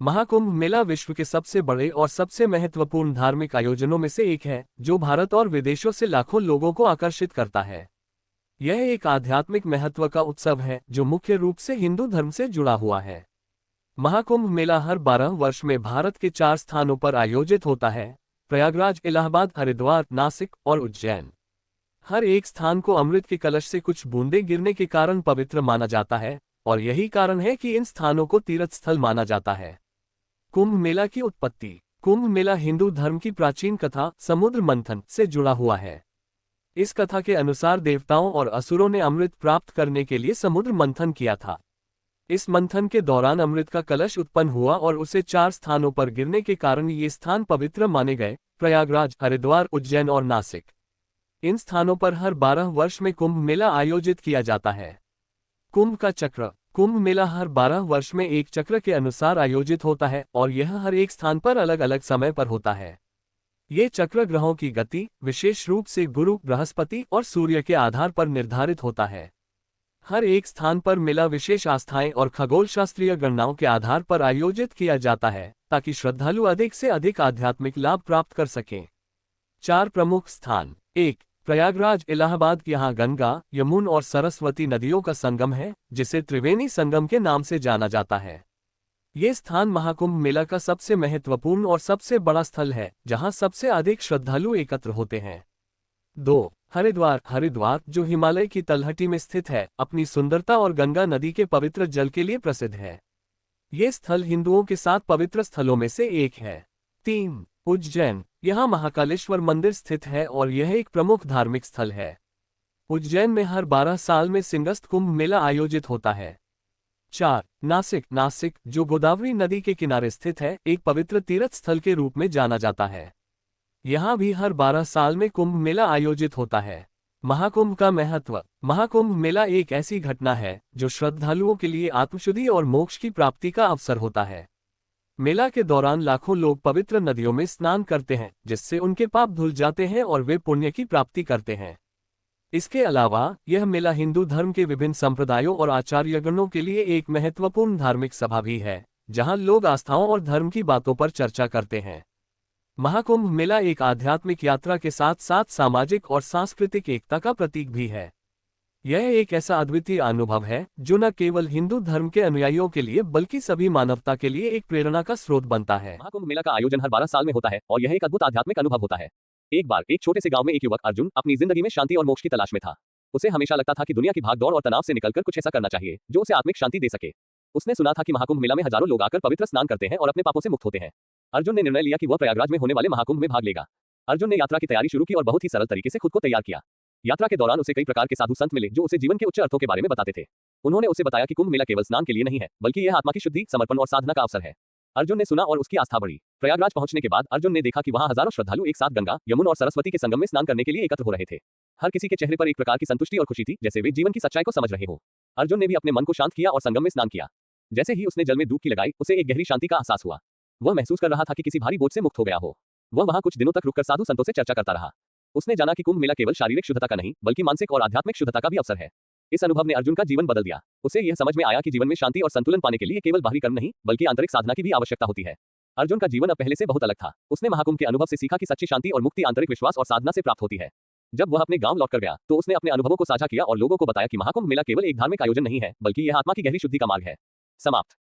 महाकुंभ मेला विश्व के सबसे बड़े और सबसे महत्वपूर्ण धार्मिक आयोजनों में से एक है, जो भारत और विदेशों से लाखों लोगों को आकर्षित करता है। यह एक आध्यात्मिक महत्व का उत्सव है जो मुख्य रूप से हिंदू धर्म से जुड़ा हुआ है। महाकुंभ मेला हर 12 वर्ष में भारत के 4 स्थानों पर आयोजित होता है: प्रयागराज, इलाहाबाद, हरिद्वार, नासिक और उज्जैन। हर एक स्थान को अमृत के कलश से कुछ बूंदें गिरने के कारण पवित्र माना जाता है, और यही कारण है कि इन स्थानों को तीर्थ स्थल माना जाता है। कुंभ मेला की उत्पत्ति। कुंभ मेला हिंदू धर्म की प्राचीन कथा समुद्र मंथन से जुड़ा हुआ है। इस कथा के अनुसार देवताओं और असुरों ने अमृत प्राप्त करने के लिए समुद्र मंथन किया था। इस मंथन के दौरान अमृत का कलश उत्पन्न हुआ और उसे 4 स्थानों पर गिरने के कारण ये स्थान पवित्र माने गए: प्रयागराज, हरिद्वार, उज्जैन और नासिक। इन स्थानों पर हर 12 वर्ष में कुंभ मेला आयोजित किया जाता है। कुंभ का चक्र। कुंभ मेला हर 12 वर्ष में एक चक्र के अनुसार आयोजित होता है और यह हर एक स्थान पर अलग अलग समय पर होता है। ये चक्र ग्रहों की गति, विशेष रूप से गुरु, बृहस्पति और सूर्य के आधार पर निर्धारित होता है। हर एक स्थान पर मेला विशेष आस्थाएं और खगोलशास्त्रीय गणनाओं के आधार पर आयोजित किया जाता है, ताकि श्रद्धालु अधिक से अधिक आध्यात्मिक लाभ प्राप्त कर सकें। 4 प्रमुख स्थान। 1. प्रयागराज, इलाहाबाद। यहाँ गंगा, यमुना और सरस्वती नदियों का संगम है, जिसे त्रिवेणी संगम के नाम से जाना जाता है। ये स्थान महाकुंभ मेला का सबसे महत्वपूर्ण और सबसे बड़ा स्थल है, जहाँ सबसे अधिक श्रद्धालु एकत्र होते हैं। 2. हरिद्वार। हरिद्वार, जो हिमालय की तलहटी में स्थित है, अपनी सुंदरता और गंगा नदी के पवित्र जल के लिए प्रसिद्ध है। ये स्थल हिंदुओं के 7 पवित्र स्थलों में से एक है। 3. उज्जैन। यहाँ महाकालेश्वर मंदिर स्थित है और यह एक प्रमुख धार्मिक स्थल है। उज्जैन में हर 12 साल में सिंगस्त कुंभ मेला आयोजित होता है। 4. नासिक। नासिक, जो गोदावरी नदी के किनारे स्थित है, एक पवित्र तीर्थ स्थल के रूप में जाना जाता है। यहाँ भी हर 12 साल में कुंभ मेला आयोजित होता है। महाकुंभ का महत्व। महाकुंभ मेला एक ऐसी घटना है जो श्रद्धालुओं के लिए आत्मशुद्धि और मोक्ष की प्राप्ति का अवसर होता है। मेला के दौरान लाखों लोग पवित्र नदियों में स्नान करते हैं, जिससे उनके पाप धुल जाते हैं और वे पुण्य की प्राप्ति करते हैं। इसके अलावा यह मेला हिंदू धर्म के विभिन्न संप्रदायों और आचार्यगणों के लिए एक महत्वपूर्ण धार्मिक सभा भी है, जहां लोग आस्थाओं और धर्म की बातों पर चर्चा करते हैं। महाकुंभ मेला एक आध्यात्मिक यात्रा के साथ साथ सामाजिक और सांस्कृतिक एकता का प्रतीक भी है। यह एक ऐसा अद्वितीय अनुभव है जो न केवल हिंदू धर्म के अनुयायियों के लिए बल्कि सभी मानवता के लिए एक प्रेरणा का स्रोत बनता है। महाकुंभ मेला का आयोजन हर 12 साल में होता है और यह एक अद्भुत आध्यात्मिक अनुभव होता है। एक बार एक छोटे से गांव में एक युवक अर्जुन अपनी जिंदगी में शांति और मोक्ष की तलाश में था। उसे हमेशा लगता था कि दुनिया की भागदौड़ और तनाव से निकलकर कुछ ऐसा करना चाहिए जो उसे आत्मिक शांति दे सके। उसने सुना था कि महाकुंभ मेला में हजारों लोग आकर पवित्र स्नान करते हैं और अपने पापों से मुक्त होते हैं। अर्जुन ने निर्णय लिया कि वह प्रयागराज में होने वाले महाकुंभ में भाग लेगा। अर्जुन ने यात्रा की तैयारी शुरू की और बहुत ही सरल तरीके से खुद को तैयार किया। यात्रा के दौरान उसे कई प्रकार के साधु संत मिले जो उसे जीवन के उच्च अर्थों के बारे में बताते थे। उन्होंने उसे बताया कि कुंभ मेला केवल स्नान के लिए नहीं है, बल्कि यह आत्मा की शुद्धि, समर्पण और साधना का अवसर है। अर्जुन ने सुना और उसकी आस्था बढ़ी। प्रयागराज पहुंचने के बाद अर्जुन ने देखा कि वहां हजारों श्रद्धालु एक साथ गंगा, यमुना और सरस्वती के संगम में स्नान करने के लिए एकत्र हो रहे थे। हर किसी के चेहरे पर एक प्रकार की संतुष्टि और खुशी थी, जैसे वे जीवन की सच्चाई को समझ रहे हो। अर्जुन ने भी अपने मन को शांत किया और संगम में स्नान किया। जैसे ही उसने जल में डुबकी लगाई, उसे एक गहरी शांति का एहसास हुआ। वह महसूस कर रहा था कि किसी भारी बोझ से मुक्त हो गया हो। वह वहां कुछ दिनों तक रुककर साधु संतों से चर्चा करता रहा। उसने जाना कि कुंभ मेला केवल शारीरिक शुद्धता का नहीं, बल्कि मानसिक और आध्यात्मिक शुद्धता का भी अवसर है। इस अनुभव ने अर्जुन का जीवन बदल दिया। उसे यह समझ में आया कि जीवन में शांति और संतुलन पाने के लिए केवल बाहरी कर्म नहीं, बल्कि आंतरिक साधना की भी आवश्यकता होती है। अर्जुन का जीवन अब पहले से बहुत अलग था। उसने महाकुंभ के अनुभव से सीखा कि सच्ची शांति और मुक्ति आंतरिक विश्वास और साधना से प्राप्त होती है। जब वह अपने गांव लौटकर गया, तो उसने अपने अनुभवों को साझा किया और लोगों को बताया कि महाकुंभ मेला केवल एक धार्मिक आयोजन नहीं है, बल्कि यह आत्मा की गहरी शुद्धि का मार्ग है। समाप्त।